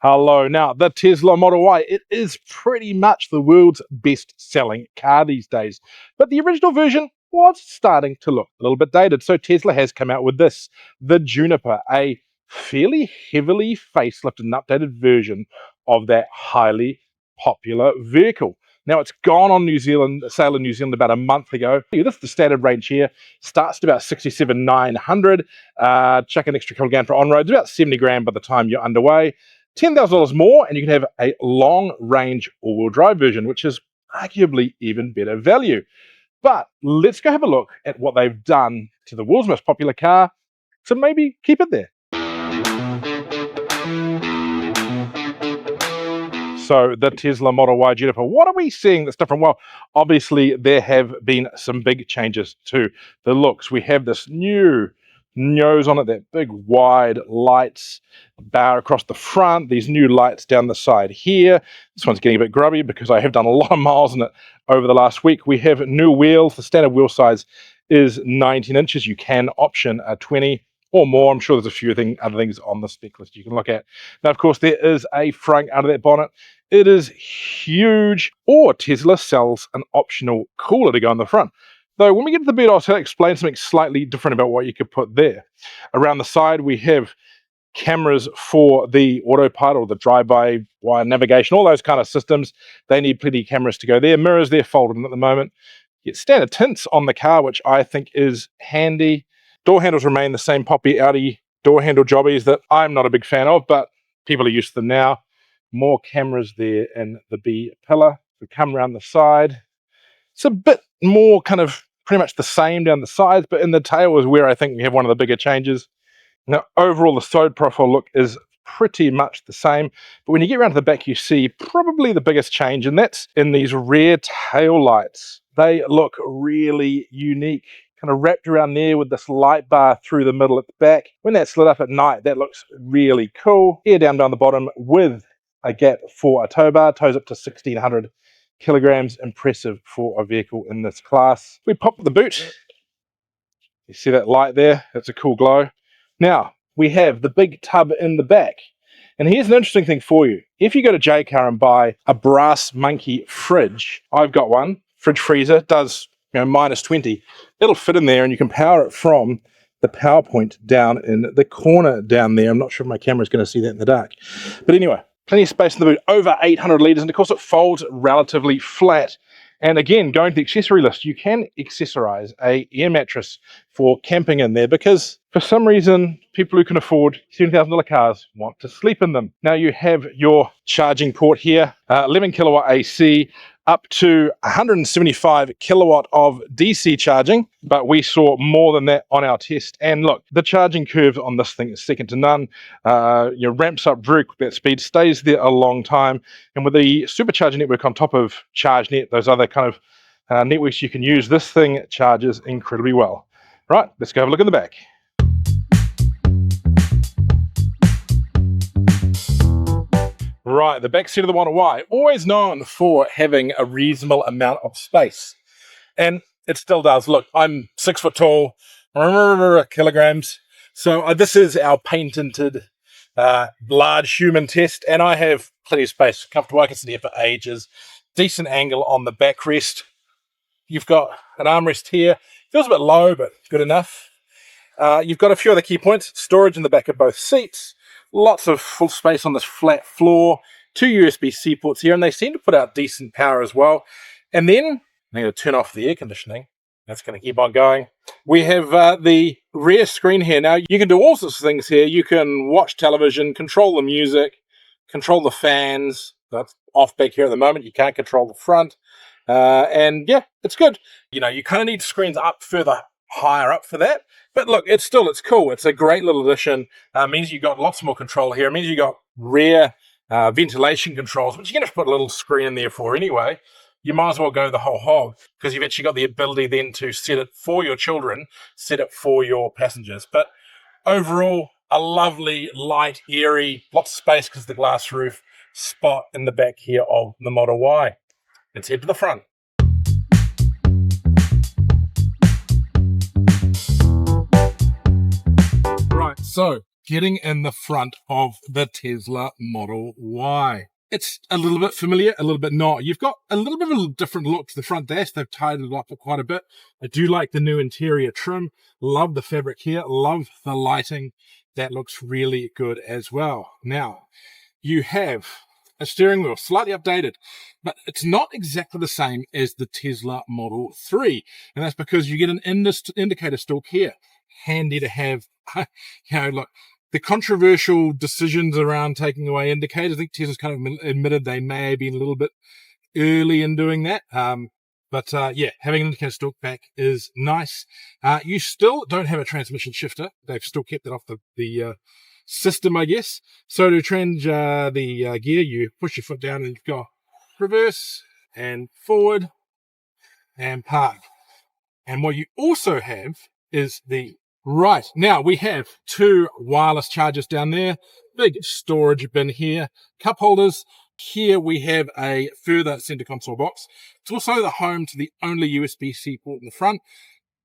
Hello. Now, the Tesla Model Y, it is pretty much the world's best-selling car these days. But the original version was starting to look a little bit dated. So Tesla has come out with this, the Juniper, a fairly heavily facelifted and updated version of that highly popular vehicle. Now, it's gone on sale in New Zealand about a month ago. This is the standard range here. Starts at about 67,900. Chuck an extra couple grand for on-roads, about 70 grand by the time you're underway. $10,000 more, and you can have a long-range all-wheel drive version, which is arguably even better value. But let's go have a look at what they've done to the world's most popular car to maybe keep it there. So the Tesla Model Y Juniper, what are we seeing that's different? Well, obviously there have been some big changes to the looks. We have this new nose on it, that big wide lights bar across the front, these new lights down the side here. This one's getting a bit grubby because I have done a lot of miles in it over the last week. We have new wheels. The standard wheel size is 19 inches. You can option a 20 or more. I'm sure there's a few other things on the spec list you can look at. Now, of course, there is a frunk out of that bonnet. It is huge, or Tesla sells an optional cooler to go on the front. Though when we get to the boot, I'll explain something slightly different about what you could put there. Around the side, we have cameras for the autopilot or the drive-by wire navigation, all those kind of systems. They need plenty of cameras to go there. Mirrors, they're folded in at the moment. You get standard tints on the car, which I think is handy. Door handles remain the same poppy Audi door handle jobbies that I'm not a big fan of, but people are used to them now. More cameras there in the B pillar. We come around the side. It's a bit more kind of pretty much the same down the sides, but in the tail is where I think we have one of the bigger changes. Now, overall, the side profile look is pretty much the same, but when you get around to the back, you see probably the biggest change, and that's in these rear tail lights. They look really unique, kind of wrapped around there with this light bar through the middle at the back. When that's lit up at night, that looks really cool. Here down the bottom with a gap for a tow bar, tows up to 1,600 kilograms. Impressive for a vehicle in this class. We pop the boot. You see that light there? That's a cool glow. Now, we have the big tub in the back. And here's an interesting thing for you. If you go to JCar and buy a brass monkey fridge, I've got one, fridge freezer, does minus 20. It'll fit in there and you can power it from the power point down in the corner down there. I'm not sure if my camera's going to see that in the dark. But anyway, plenty of space in the boot, over 800 litres, and of course it folds relatively flat. And again, going to the accessory list, you can accessorize a air mattress for camping in there because for some reason, people who can afford $7,000 cars want to sleep in them. Now you have your charging port here, 11 kilowatt AC, up to 175 kilowatt of DC charging, but we saw more than that on our test. And look, the charging curve on this thing is second to none. Ramps up very quick, that speed stays there a long time. And with the Supercharger network on top of ChargeNet, those other kind of networks you can use, this thing charges incredibly well. Right, let's go have a look in the back. Right, the back seat of the Model Y, always known for having a reasonable amount of space. And it still does. Look, I'm 6 foot tall, kilograms. So this is our patented large human test, and I have plenty of space. Comfortable, I can sit here for ages. Decent angle on the backrest. You've got an armrest here. Feels a bit low, but good enough. You've got a few other key points. Storage in the back of both seats. Lots of full space on this flat floor. 2 USB-C ports here, and they seem to put out decent power as well. And then, I'm going to turn off the air conditioning. That's going to keep on going. We have the rear screen here. Now, you can do all sorts of things here. You can watch television, control the music, control the fans. That's off back here at the moment. You can't control the front. And yeah, it's good. You kind of need screens up further higher up for that. But look, it's cool. It's a great little addition. Means you've got lots more control here. It means you've got rear ventilation controls, which you're going to put a little screen in there for anyway. You might as well go the whole hog because you've actually got the ability then to set it for your children, set it for your passengers. But overall, a lovely, light, airy, lots of space because of the glass roof spot in the back here of the Model Y. Let's head to the front. Right, so getting in the front of the Tesla Model Y. It's a little bit familiar, a little bit not. You've got a little bit of a different look to the front dash. They've tidied it up quite a bit. I do like the new interior trim. Love the fabric here. Love the lighting. That looks really good as well. Now, you have a steering wheel, slightly updated, but it's not exactly the same as the Tesla Model 3. And that's because you get an indicator stalk here. Handy to have. Look, the controversial decisions around taking away indicators, I think Tesla's kind of admitted they may have been a little bit early in doing that. But having an indicator stalk back is nice. You still don't have a transmission shifter. They've still kept it off the system, I guess. So to change the gear, you push your foot down and you've got reverse and forward and park. And what you also have is right, now we have 2 wireless chargers down there, big storage bin here, cup holders. Here we have a further center console box. It's also the home to the only USB-C port in the front.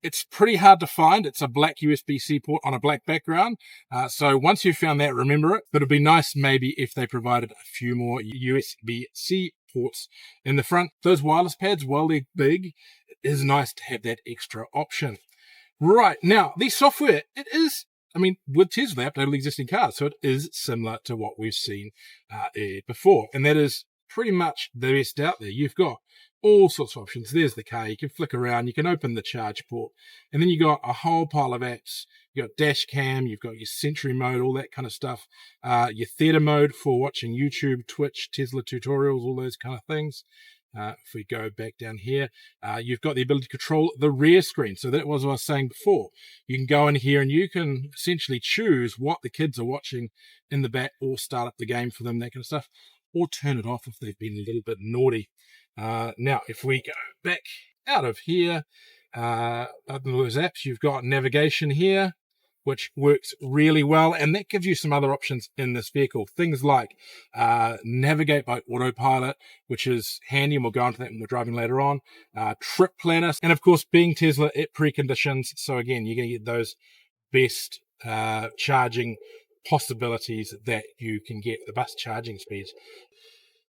It's pretty hard to find. It's a black USB-C port on a black background. So once you've found that, remember it. But it'd be nice maybe if they provided a few more USB-C ports in the front. Those wireless pads, while they're big, it is nice to have that extra option. Right, now, the software, it is, with Tesla, they updated existing cars, so it is similar to what we've seen before. And that is pretty much the best out there. You've got all sorts of options. There's the car. You can flick around. You can open the charge port. And then you got a whole pile of apps. You've got dash cam. You've got your Sentry mode, all that kind of stuff. Your theater mode for watching YouTube, Twitch, Tesla tutorials, all those kind of things. If we go back down here, you've got the ability to control the rear screen. So that was what I was saying before. You can go in here and you can essentially choose what the kids are watching in the back, or start up the game for them, that kind of stuff, or turn it off if they've been a little bit naughty. Now, if we go back out of here, other than those apps, you've got navigation here, which works really well, and that gives you some other options in this vehicle. Things like navigate by autopilot, which is handy, and we'll go into that when we're driving later on. Trip planner, and of course, being Tesla, it preconditions. So again, you're going to get those best charging possibilities that you can get, the bus charging speeds.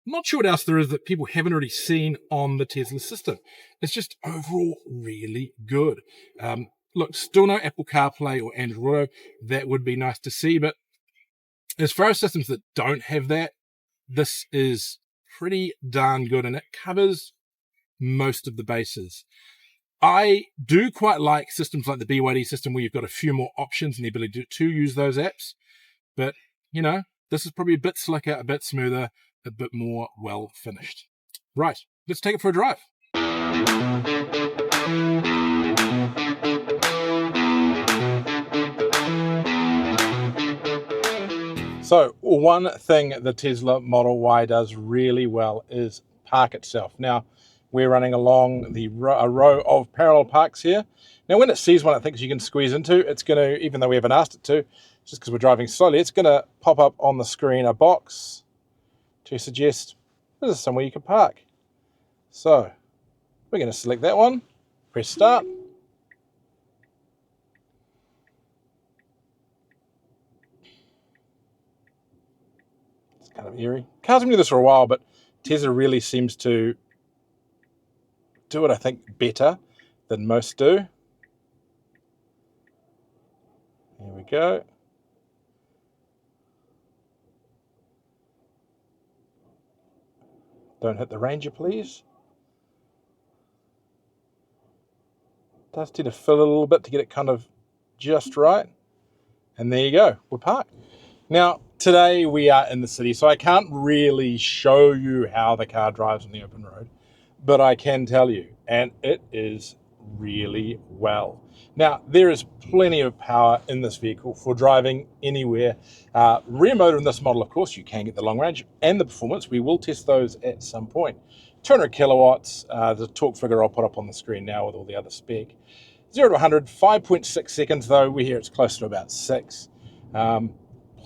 I'm not sure what else there is that people haven't already seen on the Tesla system. It's just overall really good. Look, still no Apple CarPlay or Android Auto. That would be nice to see. But as far as systems that don't have that, this is pretty darn good, and it covers most of the bases. I do quite like systems like the BYD system, where you've got a few more options and the ability to use those apps. But, this is probably a bit slicker, a bit smoother, a bit more well finished. Right, let's take it for a drive. So one thing the Tesla Model Y does really well is park itself. Now, we're running along a row of parallel parks here. Now, when it sees one it thinks you can squeeze into, it's going to, even though we haven't asked it to, just because we're driving slowly, it's going to pop up on the screen a box to suggest this is somewhere you can park. So we're going to select that one, press start. It's kind of eerie. Cars have been doing this for a while, but Tesla really seems to do it, I think, better than most do. Here we go. Don't hit the Ranger, please. It does tend to fill a little bit to get it kind of just right. And there you go, we're parked. Now, today we are in the city, so I can't really show you how the car drives on the open road, but I can tell you, and it is really well. Now, there is plenty of power in this vehicle for driving anywhere. Rear motor in this model, of course, you can get the long range and the performance. We will test those at some point. 200 kilowatts, the torque figure I'll put up on the screen now with all the other spec. 0 to 100, 5.6 seconds though. We hear it's close to about 6.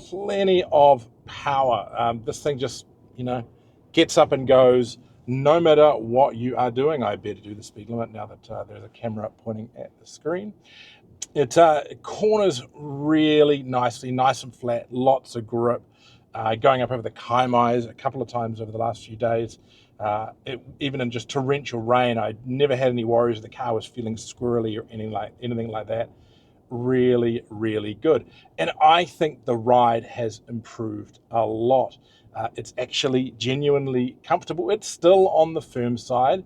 Plenty of power. This thing just, gets up and goes no matter what you are doing. I better do the speed limit now that there's a camera pointing at the screen. It corners really nicely, nice and flat, lots of grip. Going up over the Kaimais a couple of times over the last few days. Even in just torrential rain, I never had any worries the car was feeling squirrely or anything like that. Really, really good. And I think the ride has improved a lot. It's actually genuinely comfortable. It's still on the firm side,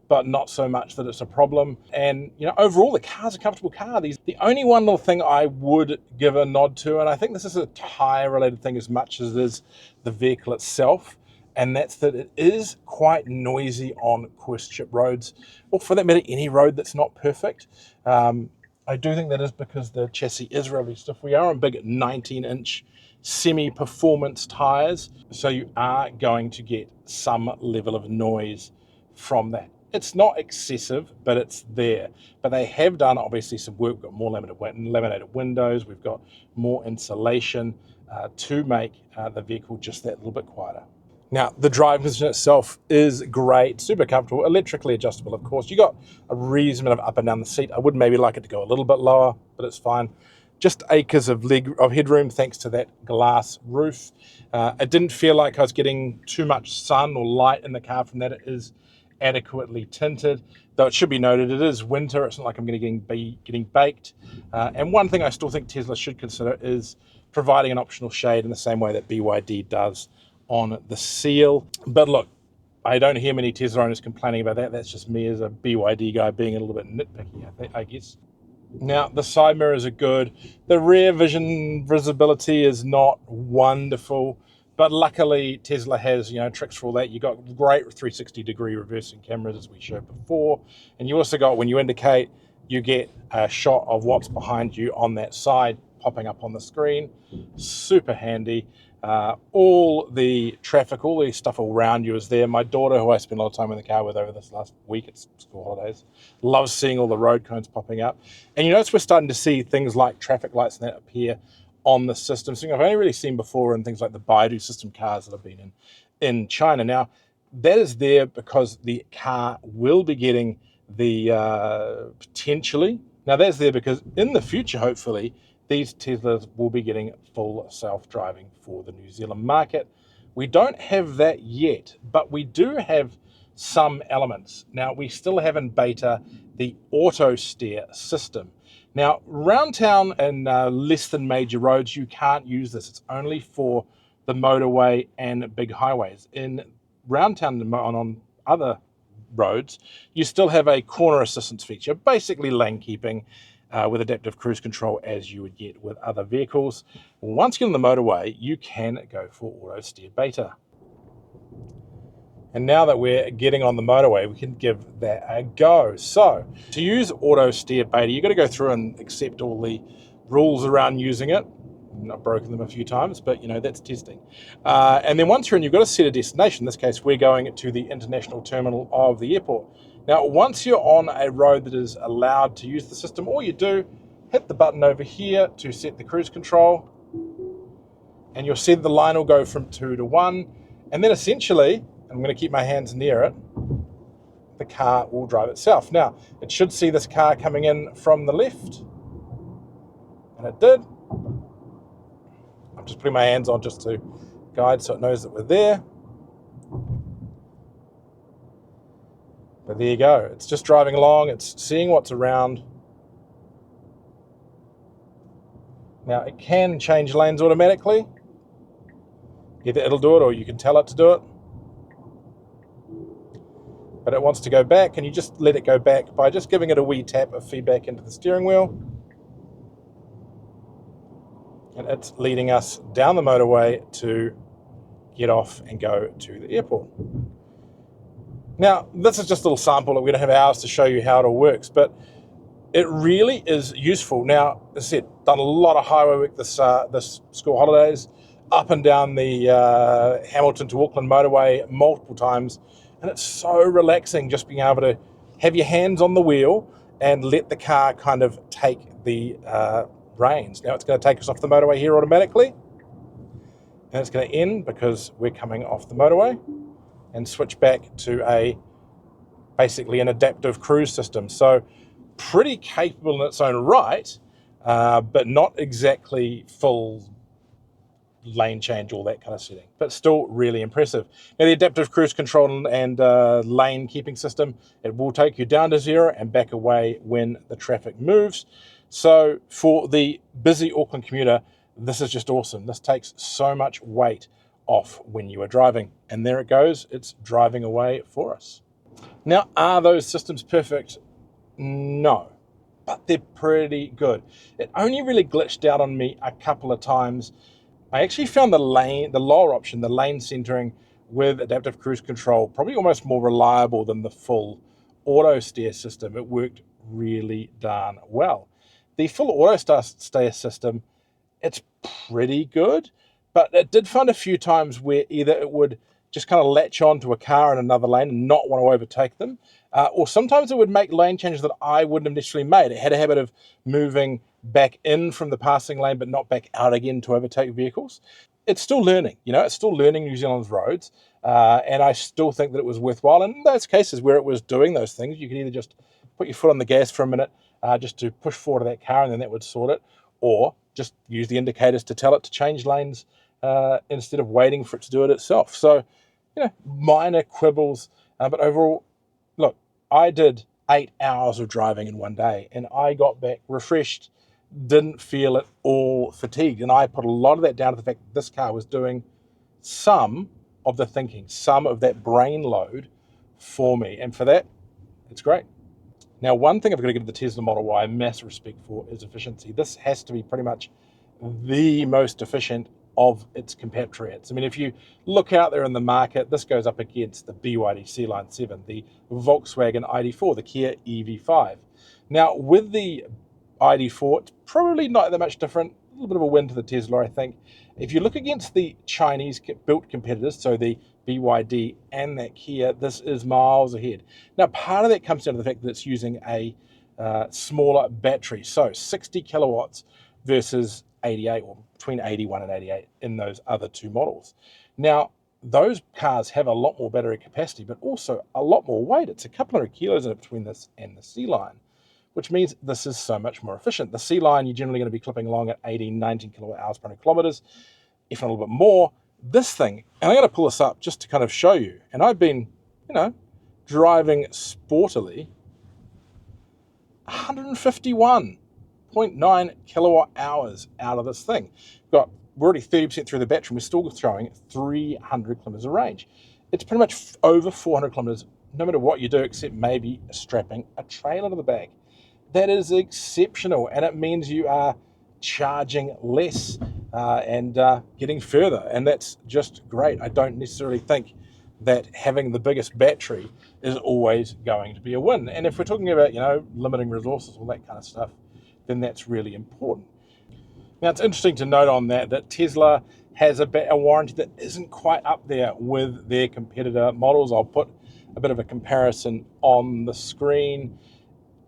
but not so much that it's a problem. And overall, the car's a comfortable car. The only one little thing I would give a nod to, and I think this is a tire-related thing as much as it is the vehicle itself, and that's that it is quite noisy on course chip roads, or for that matter, any road that's not perfect. I do think that is because the chassis is really stiff. We are on big 19-inch semi-performance tires, so you are going to get some level of noise from that. It's not excessive, but it's there. But they have done obviously some work. We've got more laminated windows. We've got more insulation to make the vehicle just that little bit quieter. Now, the driving position itself is great, super comfortable, electrically adjustable, of course. You got a reasonable amount of up and down the seat. I would maybe like it to go a little bit lower, but it's fine. Just acres of headroom thanks to that glass roof. It didn't feel like I was getting too much sun or light in the car from that. It is adequately tinted, though it should be noted it is winter. It's not like I'm going to be getting baked. And one thing I still think Tesla should consider is providing an optional shade in the same way that BYD does on the seal. But look, I don't hear many Tesla owners complaining about that. That's just me as a BYD guy being a little bit nitpicky, I guess. Now, the side mirrors are good. The rear vision visibility is not wonderful, but luckily Tesla has tricks for all that. You got great 360-degree reversing cameras, as we showed before, and you also got, when you indicate, you get a shot of what's behind you on that side popping up on the screen. Super handy. All the traffic, all the stuff around you is there. My daughter, who I spent a lot of time in the car with over this last week at school holidays, loves seeing all the road cones popping up. And you notice we're starting to see things like traffic lights and that appear on the system. Something I've only really seen before in things like the Baidu system cars that have been in China. Now, that is there because the car will be getting the potentially. Now, that's there because in the future, hopefully, these Teslas will be getting full self-driving for the New Zealand market. We don't have that yet, but we do have some elements. Now, we still have in beta the Autosteer system. Now, round town and less than major roads, you can't use this. It's only for the motorway and big highways. In round town and on other roads, you still have a corner assistance feature, basically lane keeping, with adaptive cruise control as you would get with other vehicles. Once you get on the motorway, you can go for Autosteer beta. And now that we're getting on the motorway, we can give that a go. So to use Autosteer beta, you've got to go through and accept all the rules around using it. I've broken them a few times, but that's testing. And then once you're in, you've got to set a destination. In this case, we're going to the international terminal of the airport. Now, once you're on a road that is allowed to use the system, all you do, hit the button over here to set the cruise control, and you'll see the line will go from 2 to 1, and then essentially, I'm going to keep my hands near it, the car will drive itself. Now, it should see this car coming in from the left, and it did. I'm just putting my hands on just to guide so it knows that we're there. But there you go. It's just driving along. It's seeing what's around. Now, it can change lanes automatically. Either it'll do it or you can tell it to do it. But it wants to go back, and you just let it go back by just giving it a wee tap of feedback into the steering wheel. And it's leading us down the motorway to get off and go to the airport. Now, this is just a little sample. We don't have hours to show you how it all works, but it really is useful. Now, as I said, done a lot of highway work this school holidays, up and down the Hamilton to Auckland motorway multiple times, and it's so relaxing just being able to have your hands on the wheel and let the car kind of take the reins. Now, it's going to take us off the motorway here automatically, and it's going to end because we're coming off the motorway, and switch back to basically an adaptive cruise system. So pretty capable in its own right, but not exactly full lane change, all that kind of setting, but still really impressive. Now, the adaptive cruise control and lane keeping system, it will take you down to zero and back away when the traffic moves. So for the busy Auckland commuter, this is just awesome. This takes so much weight off when you are driving. And there it goes, it's driving away for us. Now, are those systems perfect? No, but they're pretty good. It only really glitched out on me a couple of times. I actually found the lower option, the lane centering with adaptive cruise control, probably almost more reliable than the full Autosteer system. It worked really darn well. The full Autosteer system, it's pretty good, but it did find a few times where either it would just kind of latch on to a car in another lane and not want to overtake them, or sometimes it would make lane changes that I wouldn't have necessarily made. It had a habit of moving back in from the passing lane, but not back out again to overtake vehicles. It's still learning, it's still learning New Zealand's roads, and I still think that it was worthwhile. And in those cases where it was doing those things, you could either just put your foot on the gas for a minute, just to push forward to that car, and then that would sort it, or just use the indicators to tell it to change lanes instead of waiting for it to do it itself. So, minor quibbles, but overall, look, I did 8 hours of driving in one day, and I got back refreshed, didn't feel at all fatigued. And I put a lot of that down to the fact that this car was doing some of the thinking, some of that brain load for me. And for that, it's great. Now, one thing I've got to give the Tesla Model Y massive respect for is efficiency. This has to be pretty much the most efficient of its compatriots. I mean, if you look out there in the market, this goes up against the BYD C-Line 7, the Volkswagen ID.4, the Kia EV5. Now, with the ID.4, it's probably not that much different. A little bit of a win to the Tesla, I think. If you look against the Chinese-built competitors, so the BYD and that Kia, this is miles ahead. Now, part of that comes down to the fact that it's using a smaller battery, so 60 kilowatts versus 88, or between 81 and 88 in those other two models. Now, those cars have a lot more battery capacity, but also a lot more weight. It's a couple hundred kilos in between this and the C-Line, which means this is so much more efficient. The C-Line, you're generally going to be clipping along at 18, 19 kilowatt hours per 100 kilometers, if not a little bit more. This thing, and I'm going to pull this up just to kind of show you, and I've been, driving sportily, 151.9 kilowatt hours out of this thing. We're already 30% through the battery, and we're still throwing 300 kilometers of range. It's pretty much over 400 kilometers, no matter what you do, except maybe strapping a trailer to the back. That is exceptional, and it means you are charging less and getting further, and that's just great. I don't necessarily think that having the biggest battery is always going to be a win. And if we're talking about, limiting resources, all that kind of stuff, then that's really important. Now, it's interesting to note on that Tesla has a warranty that isn't quite up there with their competitor models. I'll put a bit of a comparison on the screen.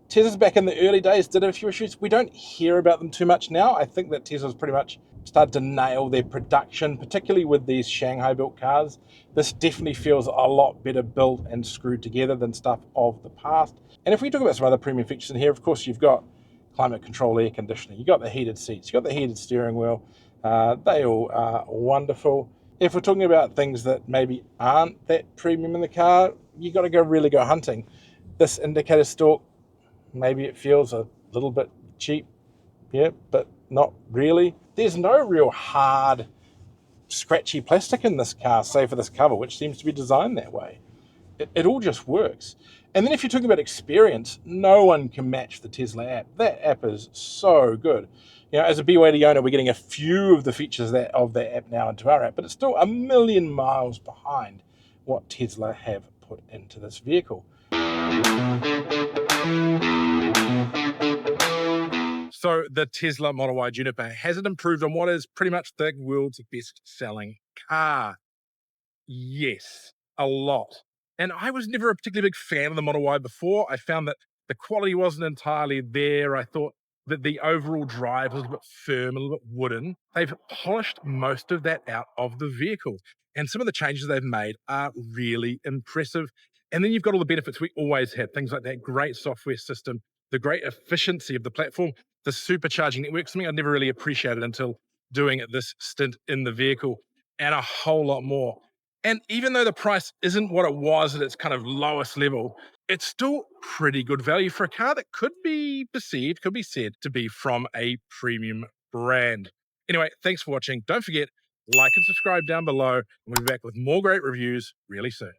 Tesla's back in the early days did have a few issues. We don't hear about them too much now. I think that Tesla's pretty much started to nail their production, particularly with these Shanghai-built cars. This definitely feels a lot better built and screwed together than stuff of the past. And if we talk about some other premium features in here, of course, you've got climate control air conditioning. You've got the heated seats. You've got the heated steering wheel. They all are wonderful. If we're talking about things that maybe aren't that premium in the car, you've got to really go hunting. This indicator stalk, maybe it feels a little bit cheap, yeah, but not really. There's no real hard, scratchy plastic in this car, save for this cover, which seems to be designed that way. It all just works. And then if you're talking about experience, no one can match the Tesla app. That app is so good. As a BYD owner, we're getting a few of the features of that app now into our app, but it's still a million miles behind what Tesla have put into this vehicle. So the Tesla Model Y Juniper, has it improved on what is pretty much the world's best-selling car? Yes, a lot. And I was never a particularly big fan of the Model Y before. I found that the quality wasn't entirely there. I thought that the overall drive was a bit firm, a little bit wooden. They've polished most of that out of the vehicle. And some of the changes they've made are really impressive. And then you've got all the benefits we always had, things like that great software system, the great efficiency of the platform, the supercharging network, something I'd never really appreciated until doing this stint in the vehicle, and a whole lot more. And even though the price isn't what it was at its kind of lowest level, it's still pretty good value for a car that could be perceived, could be said to be from a premium brand. Anyway, thanks for watching. Don't forget, like and subscribe down below, and we'll be back with more great reviews really soon.